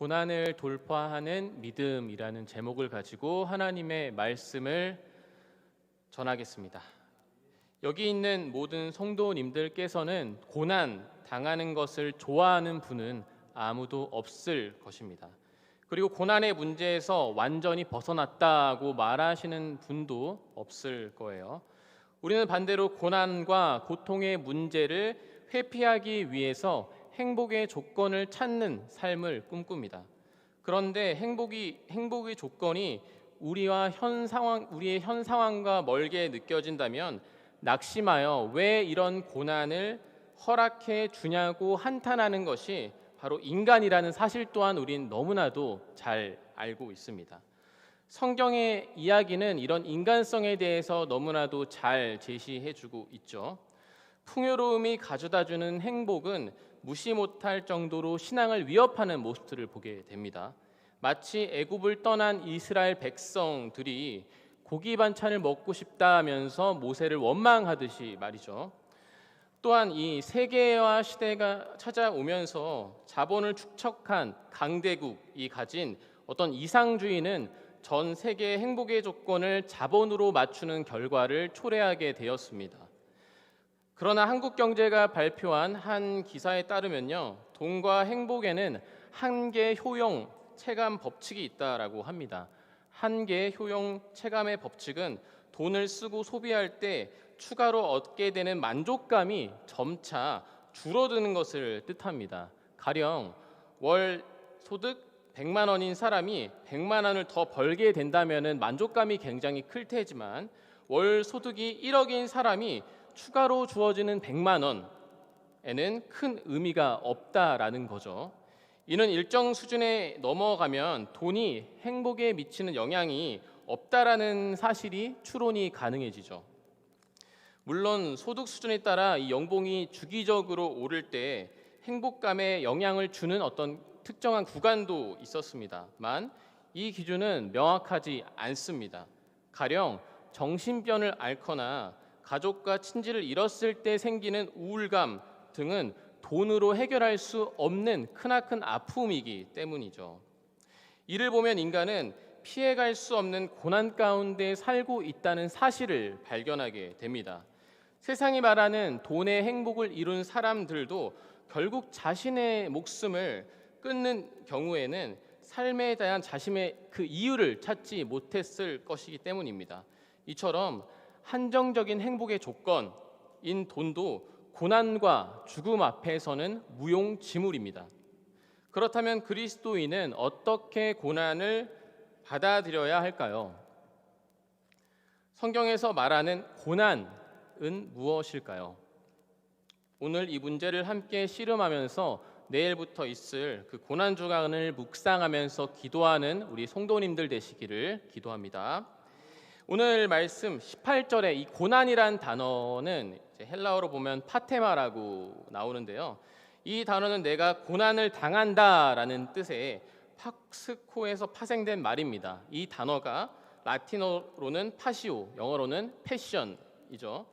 고난을 돌파하는 믿음이라는 제목을 가지고 하나님의 말씀을 전하겠습니다. 여기 있는 모든 성도님들께서는 고난 당하는 것을 좋아하는 분은 아무도 없을 것입니다. 그리고 고난의 문제에서 완전히 벗어났다고 말하시는 분도 없을 거예요. 우리는 반대로 고난과 고통의 문제를 회피하기 위해서 행복의 조건을 찾는 삶을 꿈꿉니다. 그런데 행복의 조건이 우리의 현 상황과 멀게 느껴진다면 낙심하여 왜 이런 고난을 허락해 주냐고 한탄하는 것이 바로 인간이라는 사실 또한 우린 너무나도 잘 알고 있습니다. 성경의 이야기는 이런 인간성에 대해서 너무나도 잘 제시해주고 있죠. 풍요로움이 가져다주는 행복은 무시 못할 정도로 신앙을 위협하는 모습들을 보게 됩니다. 마치 애굽을 떠난 이스라엘 백성들이 고기 반찬을 먹고 싶다 하면서 모세를 원망하듯이 말이죠. 또한 이 세계화 시대가 찾아오면서 자본을 축적한 강대국이 가진 어떤 이상주의는 전 세계의 행복의 조건을 자본으로 맞추는 결과를 초래하게 되었습니다. 그러나 한국경제가 발표한 한 기사에 따르면요, 돈과 행복에는 한계 효용 체감 법칙이 있다라고 합니다. 한계 효용 체감의 법칙은 돈을 쓰고 소비할 때 추가로 얻게 되는 만족감이 점차 줄어드는 것을 뜻합니다. 가령 월 소득 100만 원인 사람이 100만 원을 더 벌게 된다면 만족감이 굉장히 클 테지만 월 소득이 1억인 사람이 추가로 주어지는 100만 원에는 큰 의미가 없다라는 거죠. 이는 일정 수준에 넘어가면 돈이 행복에 미치는 영향이 없다라는 사실이 추론이 가능해지죠. 물론 소득 수준에 따라 이 연봉이 주기적으로 오를 때 행복감에 영향을 주는 어떤 특정한 구간도 있었습니다만 이 기준은 명확하지 않습니다. 가령 정신병을 앓거나 가족과 친지를 잃었을 때 생기는 우울감 등은 돈으로 해결할 수 없는 크나큰 아픔이기 때문이죠. 이를 보면 인간은 피해갈 수 없는 고난 가운데 살고 있다는 사실을 발견하게 됩니다. 세상이 말하는 돈의 행복을 이룬 사람들도 결국 자신의 목숨을 끊는 경우에는 삶에 대한 자신의 그 이유를 찾지 못했을 것이기 때문입니다. 이처럼 한정적인 행복의 조건인 돈도 고난과 죽음 앞에서는 무용지물입니다. 그렇다면 그리스도인은 어떻게 고난을 받아들여야 할까요? 성경에서 말하는 고난은 무엇일까요? 오늘 이 문제를 함께 씨름하면서 내일부터 있을 그 고난 주간을 묵상하면서 기도하는 우리 성도님들 되시기를 기도합니다. 오늘 말씀 18절에 이 고난이란 단어는 헬라어로 보면 파테마라고 나오는데요. 이 단어는 내가 고난을 당한다라는 뜻의 팍스코에서 파생된 말입니다. 이 단어가 라틴어로는 파시오, 영어로는 패션이죠.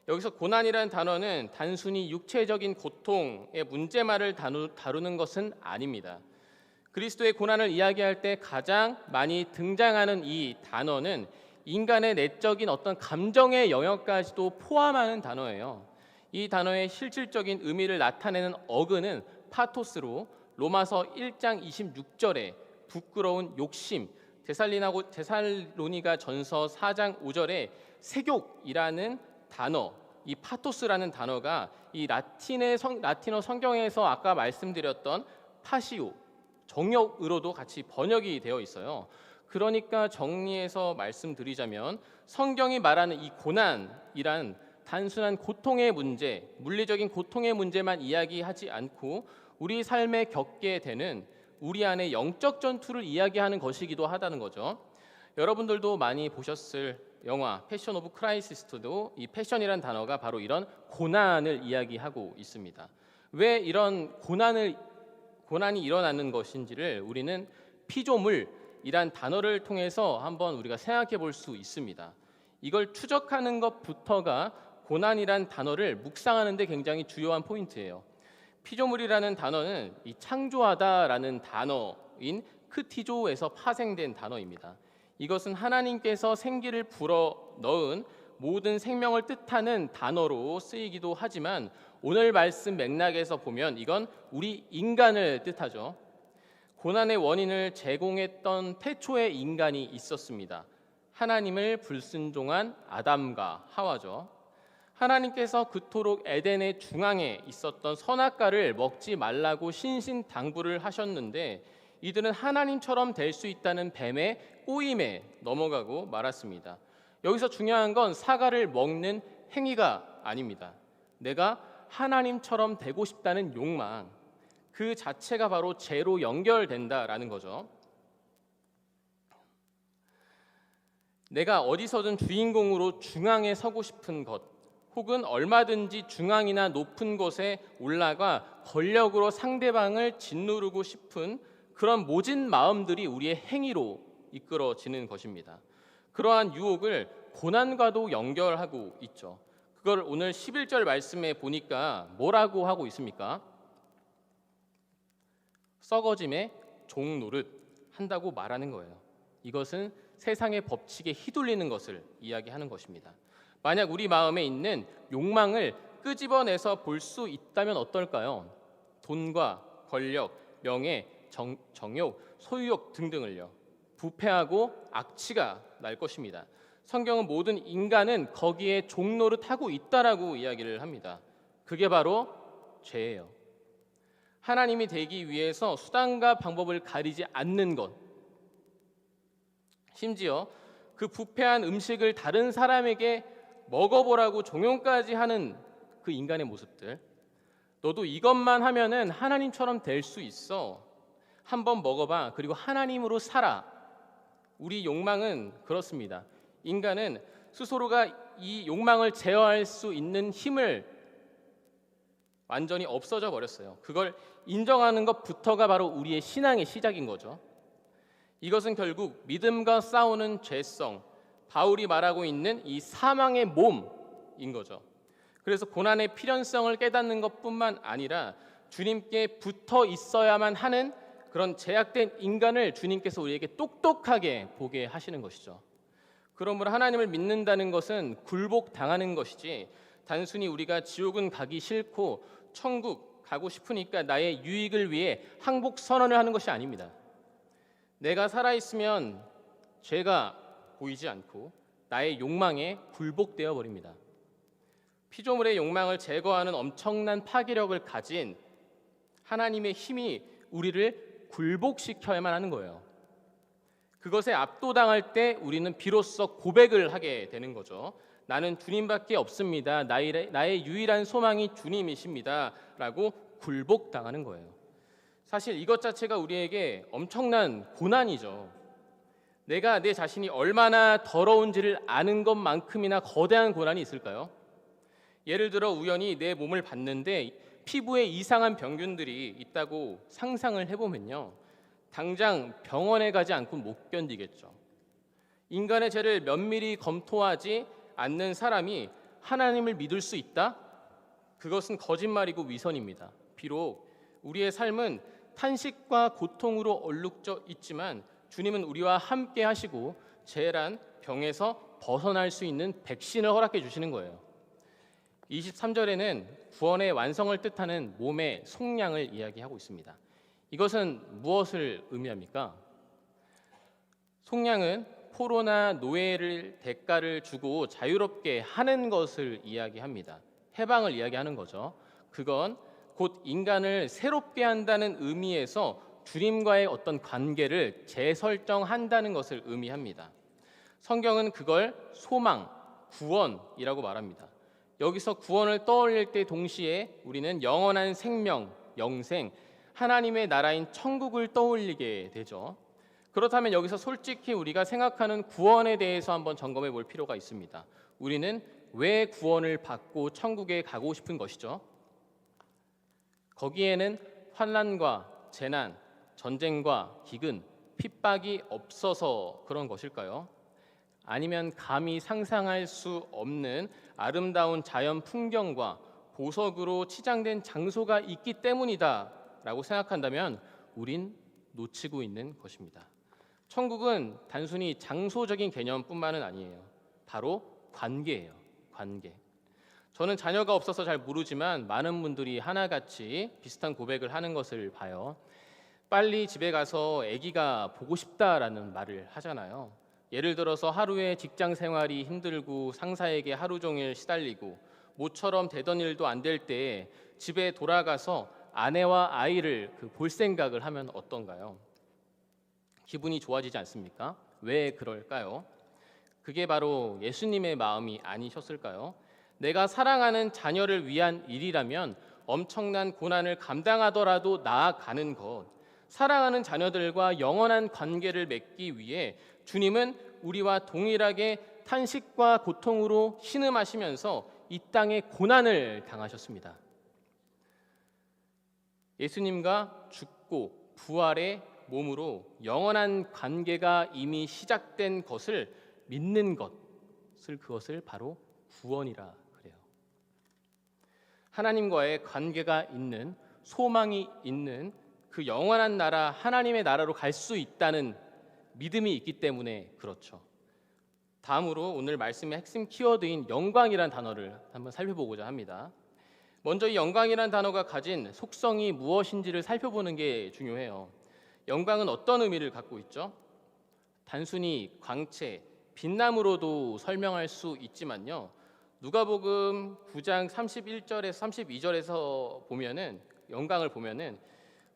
여기서 고난이라는 단어는 단순히 육체적인 고통의 문제만을 다루는 것은 아닙니다. 그리스도의 고난을 이야기할 때 가장 많이 등장하는 이 단어는 인간의 내적인 어떤 감정의 영역까지도 포함하는 단어예요. 이 단어의 실질적인 의미를 나타내는 어근은 파토스로 로마서 1장 26절에 부끄러운 욕심, 데살로니가 전서 4장 5절에 색욕이라는 단어, 이 파토스라는 단어가 이 라틴어 성경에서 아까 말씀드렸던 파시오, 정욕으로도 같이 번역이 되어 있어요. 그러니까 정리해서 말씀드리자면 성경이 말하는 이 고난이란 단순한 고통의 문제, 물리적인 고통의 문제만 이야기하지 않고 우리 삶에 겪게 되는 우리 안의 영적 전투를 이야기하는 것이기도 하다는 거죠. 여러분들도 많이 보셨을 영화 패션 오브 크라이시스트도 이 패션이란 단어가 바로 이런 고난을 이야기하고 있습니다. 왜 이런 고난이 일어나는 것인지를 우리는 피조물이란 단어를 통해서 한번 우리가 생각해 볼 수 있습니다. 이걸 추적하는 것부터가 고난이란 단어를 묵상하는 데 굉장히 주요한 포인트예요. 피조물이라는 단어는 이 창조하다라는 단어 단어인 크티조에서 파생된 단어입니다. 이것은 하나님께서 생기를 불어 넣은 모든 생명을 뜻하는 단어로 쓰이기도 하지만 오늘 말씀 맥락에서 보면 이건 우리 인간을 뜻하죠. 고난의 원인을 제공했던 태초의 인간이 있었습니다. 하나님을 불순종한 아담과 하와죠. 하나님께서 그토록 에덴의 중앙에 있었던 선악과를 먹지 말라고 신신당부를 하셨는데 이들은 하나님처럼 될 수 있다는 뱀의 꼬임에 넘어가고 말았습니다. 여기서 중요한 건 사과를 먹는 행위가 아닙니다. 내가 하나님처럼 되고 싶다는 욕망, 그 자체가 바로 죄로 연결된다라는 거죠. 내가 어디서든 주인공으로 중앙에 서고 싶은 것, 혹은 얼마든지 중앙이나 높은 곳에 올라가 권력으로 상대방을 짓누르고 싶은 그런 모진 마음들이 우리의 행위로 이끌어지는 것입니다. 그러한 유혹을 고난과도 연결하고 있죠. 그걸 오늘 11절 말씀에 보니까 뭐라고 하고 있습니까? 썩어짐에 종노릇 한다고 말하는 거예요. 이것은 세상의 법칙에 휘둘리는 것을 이야기하는 것입니다. 만약 우리 마음에 있는 욕망을 끄집어내서 볼 수 있다면 어떨까요? 돈과 권력, 명예, 정욕, 소유욕 등등을요. 부패하고 악취가 날 것입니다. 성경은 모든 인간은 거기에 종노릇하고 있다라고 이야기를 합니다. 그게 바로 죄예요. 하나님이 되기 위해서 수단과 방법을 가리지 않는 것, 심지어 그 부패한 음식을 다른 사람에게 먹어보라고 종용까지 하는 그 인간의 모습들, 너도 이것만 하면은 하나님처럼 될 수 있어, 한번 먹어봐, 그리고 하나님으로 살아. 우리 욕망은 그렇습니다. 인간은 스스로가 이 욕망을 제어할 수 있는 힘을 완전히 없어져 버렸어요. 그걸 인정하는 것부터가 바로 우리의 신앙의 시작인 거죠. 이것은 결국 믿음과 싸우는 죄성, 바울이 말하고 있는 이 사망의 몸인 거죠. 그래서 고난의 필연성을 깨닫는 것뿐만 아니라 주님께 붙어 있어야만 하는 그런 제약된 인간을 주님께서 우리에게 똑똑하게 보게 하시는 것이죠. 그러므로 하나님을 믿는다는 것은 굴복당하는 것이지 단순히 우리가 지옥은 가기 싫고 천국 가고 싶으니까 나의 유익을 위해 항복 선언을 하는 것이 아닙니다. 내가 살아있으면 죄가 보이지 않고 나의 욕망에 굴복되어 버립니다. 피조물의 욕망을 제거하는 엄청난 파괴력을 가진 하나님의 힘이 우리를 굴복시켜야만 하는 거예요. 그것에 압도당할 때 우리는 비로소 고백을 하게 되는 거죠. 나는 주님밖에 없습니다. 나의 유일한 소망이 주님이십니다. 라고 굴복당하는 거예요. 사실 이것 자체가 우리에게 엄청난 고난이죠. 내가 내 자신이 얼마나 더러운지를 아는 것만큼이나 거대한 고난이 있을까요? 예를 들어 우연히 내 몸을 봤는데 피부에 이상한 병균들이 있다고 상상을 해보면요, 당장 병원에 가지 않고 못 견디겠죠. 인간의 죄를 면밀히 검토하지 않는 사람이 하나님을 믿을 수 있다? 그것은 거짓말이고 위선입니다. 비록 우리의 삶은 탄식과 고통으로 얼룩져 있지만 주님은 우리와 함께 하시고 죄란 병에서 벗어날 수 있는 백신을 허락해 주시는 거예요. 23절에는 구원의 완성을 뜻하는 몸의 속량을 이야기하고 있습니다. 이것은 무엇을 의미합니까? 속량은 포로나 노예를 대가를 주고 자유롭게 하는 것을 이야기합니다. 해방을 이야기하는 거죠. 그건 곧 인간을 새롭게 한다는 의미에서 주님과의 어떤 관계를 재설정한다는 것을 의미합니다. 성경은 그걸 소망, 구원이라고 말합니다. 여기서 구원을 떠올릴 때 동시에 우리는 영원한 생명, 영생, 하나님의 나라인 천국을 떠올리게 되죠. 그렇다면 여기서 솔직히 우리가 생각하는 구원에 대해서 한번 점검해 볼 필요가 있습니다. 우리는 왜 구원을 받고 천국에 가고 싶은 것이죠? 거기에는 환난과 재난, 전쟁과 기근, 핍박이 없어서 그런 것일까요? 아니면 감히 상상할 수 없는 아름다운 자연 풍경과 보석으로 치장된 장소가 있기 때문이다 라고 생각한다면 우린 놓치고 있는 것입니다. 천국은 단순히 장소적인 개념뿐만은 아니에요. 바로 관계예요. 관계. 저는 자녀가 없어서 잘 모르지만 많은 분들이 하나같이 비슷한 고백을 하는 것을 봐요. 빨리 집에 가서 아기가 보고 싶다라는 말을 하잖아요. 예를 들어서 하루에 직장 생활이 힘들고 상사에게 하루 종일 시달리고 모처럼 되던 일도 안 될 때 집에 돌아가서 아내와 아이를 볼 생각을 하면 어떤가요? 기분이 좋아지지 않습니까? 왜 그럴까요? 그게 바로 예수님의 마음이 아니셨을까요? 내가 사랑하는 자녀를 위한 일이라면 엄청난 고난을 감당하더라도 나아가는 것, 사랑하는 자녀들과 영원한 관계를 맺기 위해 주님은 우리와 동일하게 탄식과 고통으로 신음하시면서 이 땅에 고난을 당하셨습니다. 예수님과 죽고 부활의 몸으로 영원한 관계가 이미 시작된 것을 믿는 것을 그것을 바로 구원이라 그래요. 하나님과의 관계가 있는 소망이 있는 그 영원한 나라 하나님의 나라로 갈 수 있다는 믿음이 있기 때문에 그렇죠. 다음으로 오늘 말씀의 핵심 키워드인 영광이란 단어를 한번 살펴보고자 합니다. 먼저 이 영광이란 단어가 가진 속성이 무엇인지를 살펴보는 게 중요해요. 영광은 어떤 의미를 갖고 있죠? 단순히 광채, 빛남으로도 설명할 수 있지만요. 누가복음 9장 31절에서 32절에서 보면은 영광을 보면은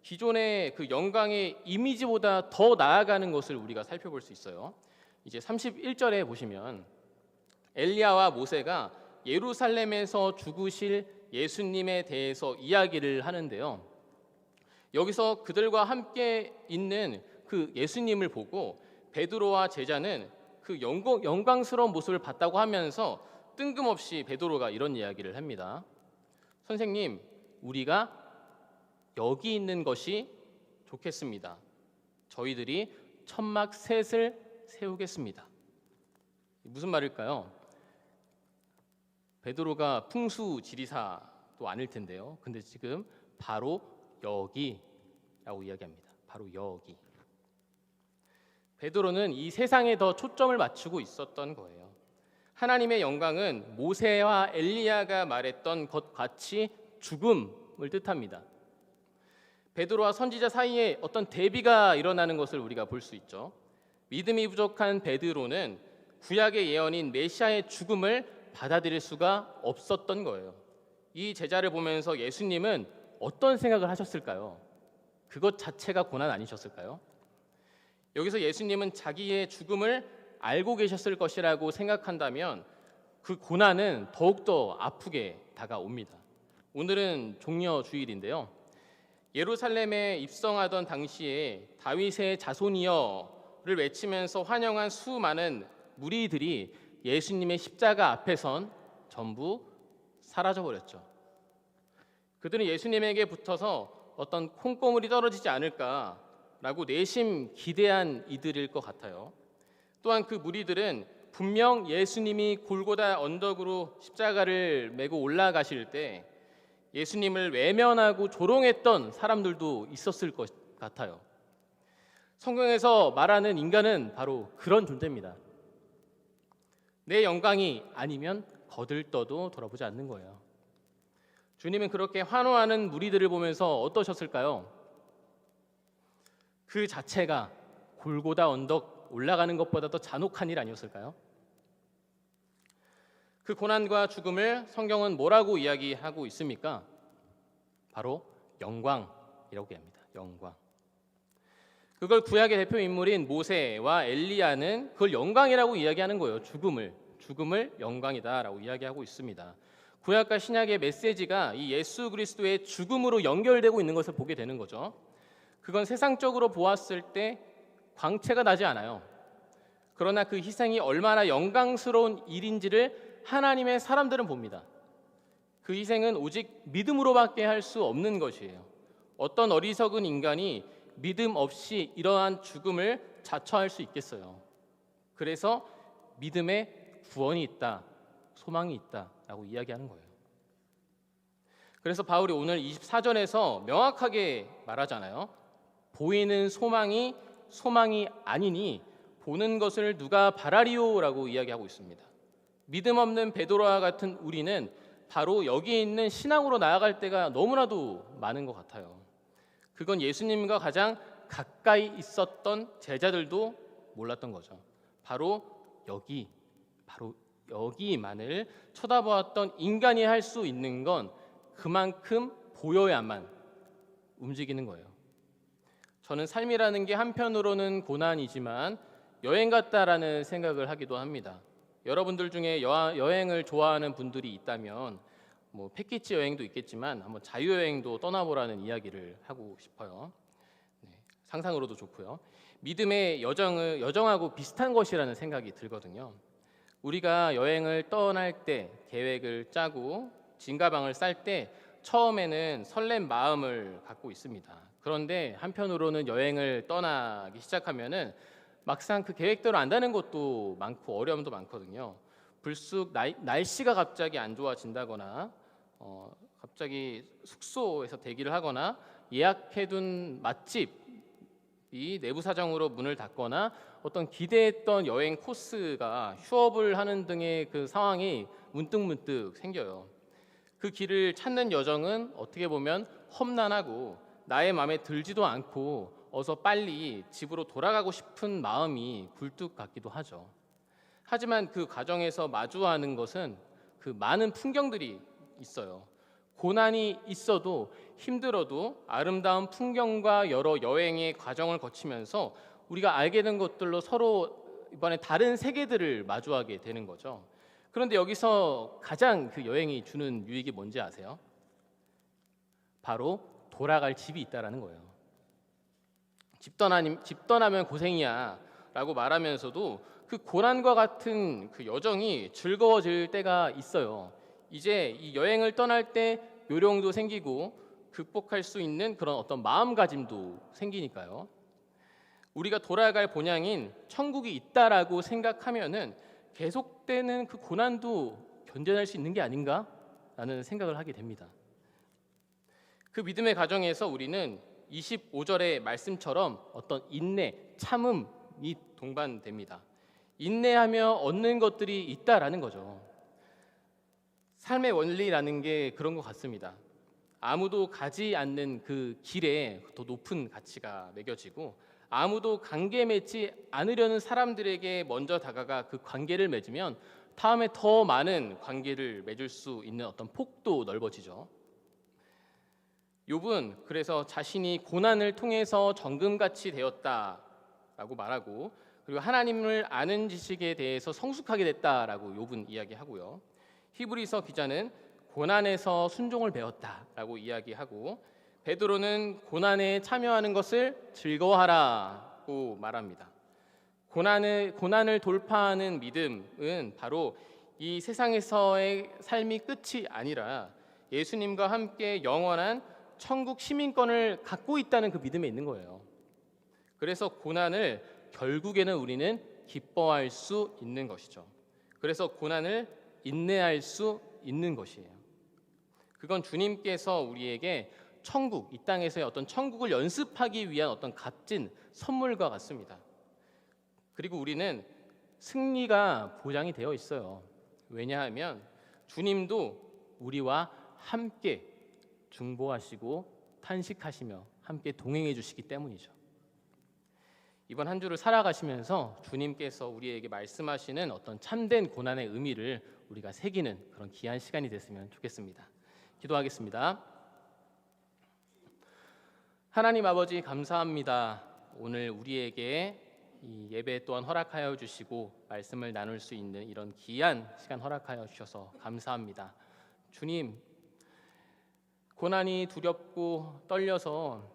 기존의 그 영광의 이미지보다 더 나아가는 것을 우리가 살펴볼 수 있어요. 이제 31절에 보시면 엘리야와 모세가 예루살렘에서 죽으실 예수님에 대해서 이야기를 하는데요. 여기서 그들과 함께 있는 그 예수님을 보고 베드로와 제자는 그 영광스러운 모습을 봤다고 하면서 뜬금없이 베드로가 이런 이야기를 합니다. 선생님, 우리가 여기 있는 것이 좋겠습니다. 저희들이 천막 셋을 세우겠습니다. 무슨 말일까요? 베드로가 풍수지리사도 아닐 텐데요. 근데 지금 바로 여기라고 이야기합니다. 바로 여기. 베드로는 이 세상에 더 초점을 맞추고 있었던 거예요. 하나님의 영광은 모세와 엘리야가 말했던 것 같이 죽음을 뜻합니다. 베드로와 선지자 사이에 어떤 대비가 일어나는 것을 우리가 볼 수 있죠. 믿음이 부족한 베드로는 구약의 예언인 메시아의 죽음을 받아들일 수가 없었던 거예요. 이 제자를 보면서 예수님은 어떤 생각을 하셨을까요? 그것 자체가 고난 아니셨을까요? 여기서 예수님은 자기의 죽음을 알고 계셨을 것이라고 생각한다면 그 고난은 더욱더 아프게 다가옵니다. 오늘은 종려 주일인데요. 예루살렘에 입성하던 당시에 다윗의 자손이여를 외치면서 환영한 수많은 무리들이 예수님의 십자가 앞에 선 전부 사라져버렸죠. 그들은 예수님에게 붙어서 어떤 콩고물이 떨어지지 않을까라고 내심 기대한 이들일 것 같아요. 또한 그 무리들은 분명 예수님이 골고다 언덕으로 십자가를 메고 올라가실 때 예수님을 외면하고 조롱했던 사람들도 있었을 것 같아요. 성경에서 말하는 인간은 바로 그런 존재입니다. 내 영광이 아니면 거들떠도 돌아보지 않는 거예요. 주님은 그렇게 환호하는 무리들을 보면서 어떠셨을까요? 그 자체가 골고다 언덕 올라가는 것보다 더 잔혹한 일 아니었을까요? 그 고난과 죽음을 성경은 뭐라고 이야기하고 있습니까? 바로 영광이라고 합니다. 영광. 그걸 구약의 대표 인물인 모세와 엘리야는 그걸 영광이라고 이야기하는 거예요. 죽음을 영광이다라고 이야기하고 있습니다. 구약과 신약의 메시지가 이 예수 그리스도의 죽음으로 연결되고 있는 것을 보게 되는 거죠. 그건 세상적으로 보았을 때 광채가 나지 않아요. 그러나 그 희생이 얼마나 영광스러운 일인지를 하나님의 사람들은 봅니다. 그 희생은 오직 믿음으로밖에 할 수 없는 것이에요. 어떤 어리석은 인간이 믿음 없이 이러한 죽음을 자처할 수 있겠어요. 그래서 믿음에 구원이 있다, 소망이 있다라고 이야기하는 거예요. 그래서 바울이 오늘 24절에서 명확하게 말하잖아요. 보이는 소망이 아니니 보는 것을 누가 바라리오라고 이야기하고 있습니다. 믿음 없는 베드로와 같은 우리는 바로 여기 있는 신앙으로 나아갈 때가 너무나도 많은 것 같아요. 그건 예수님과 가장 가까이 있었던 제자들도 몰랐던 거죠. 바로 여기만을 쳐다보았던 인간이 할 수 있는 건 그만큼 보여야만 움직이는 거예요. 저는 삶이라는 게 한편으로는 고난이지만 여행 같다라는 생각을 하기도 합니다. 여러분들 중에 여행을 좋아하는 분들이 있다면 뭐 패키지 여행도 있겠지만 한번 자유여행도 떠나보라는 이야기를 하고 싶어요. 네, 상상으로도 좋고요. 믿음의 여정하고 비슷한 것이라는 생각이 들거든요. 우리가 여행을 떠날 때 계획을 짜고 짐가방을 쌀 때 처음에는 설렘 마음을 갖고 있습니다. 그런데 한편으로는 여행을 떠나기 시작하면은 막상 그 계획대로 안 되는 것도 많고 어려움도 많거든요. 불쑥 날씨가 갑자기 안 좋아진다거나 갑자기 숙소에서 대기를 하거나 예약해둔 맛집이 내부 사정으로 문을 닫거나 어떤 기대했던 여행 코스가 휴업을 하는 등의 그 상황이 문득문득 생겨요. 그 길을 찾는 여정은 어떻게 보면 험난하고 나의 마음에 들지도 않고 어서 빨리 집으로 돌아가고 싶은 마음이 굴뚝 같기도 하죠. 하지만 그 과정에서 마주하는 것은 그 많은 풍경들이 있어요. 고난이 있어도 힘들어도 아름다운 풍경과 여러 여행의 과정을 거치면서 우리가 알게 된 것들로 서로 이번에 다른 세계들을 마주하게 되는 거죠. 그런데 여기서 가장 그 여행이 주는 유익이 뭔지 아세요? 바로 돌아갈 집이 있다라는 거예요. 집 떠나면 고생이야 라고 말하면서도 그 고난과 같은 그 여정이 즐거워질 때가 있어요. 이제 이 여행을 떠날 때 요령도 생기고 극복할 수 있는 그런 어떤 마음가짐도 생기니까요. 우리가 돌아갈 본향인 천국이 있다라고 생각하면은 계속되는 그 고난도 견뎌낼 수 있는 게 아닌가라는 생각을 하게 됩니다. 그 믿음의 가정에서 우리는 25절의 말씀처럼 어떤 인내, 참음이 동반됩니다. 인내하며 얻는 것들이 있다라는 거죠. 삶의 원리라는 게 그런 것 같습니다. 아무도 가지 않는 그 길에 더 높은 가치가 매겨지고 아무도 관계 맺지 않으려는 사람들에게 먼저 다가가 그 관계를 맺으면 다음에 더 많은 관계를 맺을 수 있는 어떤 폭도 넓어지죠. 욥은 그래서 자신이 고난을 통해서 정금같이 되었다라고 말하고 그리고 하나님을 아는 지식에 대해서 성숙하게 됐다라고 욥은 이야기하고요. 히브리서 기자는 고난에서 순종을 배웠다라고 이야기하고 베드로는 고난에 참여하는 것을 즐거워하라고 말합니다. 고난을 돌파하는 믿음은 바로 이 세상에서의 삶이 끝이 아니라 예수님과 함께 영원한 천국 시민권을 갖고 있다는 그 믿음에 있는 거예요. 그래서 고난을 결국에는 우리는 기뻐할 수 있는 것이죠. 그래서 고난을 인내할 수 있는 것이에요. 그건 주님께서 우리에게 천국, 이 땅에서의 어떤 천국을 연습하기 위한 어떤 값진 선물과 같습니다. 그리고 우리는 승리가 보장이 되어 있어요. 왜냐하면 주님도 우리와 함께 중보하시고 탄식하시며 함께 동행해 주시기 때문이죠. 이번 한 주를 살아가시면서 주님께서 우리에게 말씀하시는 어떤 참된 고난의 의미를 우리가 새기는 그런 귀한 시간이 됐으면 좋겠습니다. 기도하겠습니다. 하나님 아버지 감사합니다. 오늘 우리에게 이 예배 또한 허락하여 주시고 말씀을 나눌 수 있는 이런 귀한 시간 허락하여 주셔서 감사합니다. 주님, 고난이 두렵고 떨려서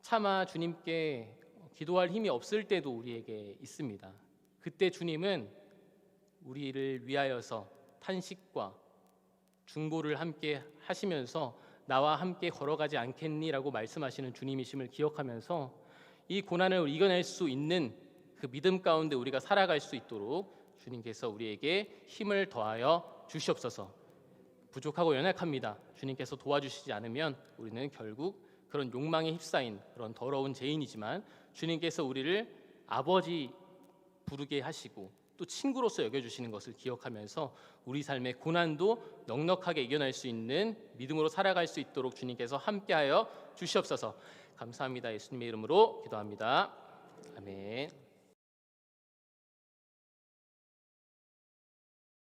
차마 주님께 기도할 힘이 없을 때도 우리에게 있습니다. 그때 주님은 우리를 위하여서 탄식과 중보를 함께 하시면서 나와 함께 걸어가지 않겠니라고 말씀하시는 주님이심을 기억하면서 이 고난을 이겨낼 수 있는 그 믿음 가운데 우리가 살아갈 수 있도록 주님께서 우리에게 힘을 더하여 주시옵소서. 부족하고 연약합니다. 주님께서 도와주시지 않으면 우리는 결국 그런 욕망에 휩싸인 그런 더러운 죄인이지만 주님께서 우리를 아버지 부르게 하시고 또 친구로서 여겨주시는 것을 기억하면서 우리 삶의 고난도 넉넉하게 이겨낼 수 있는 믿음으로 살아갈 수 있도록 주님께서 함께하여 주시옵소서. 감사합니다. 예수님의 이름으로 기도합니다. 아멘.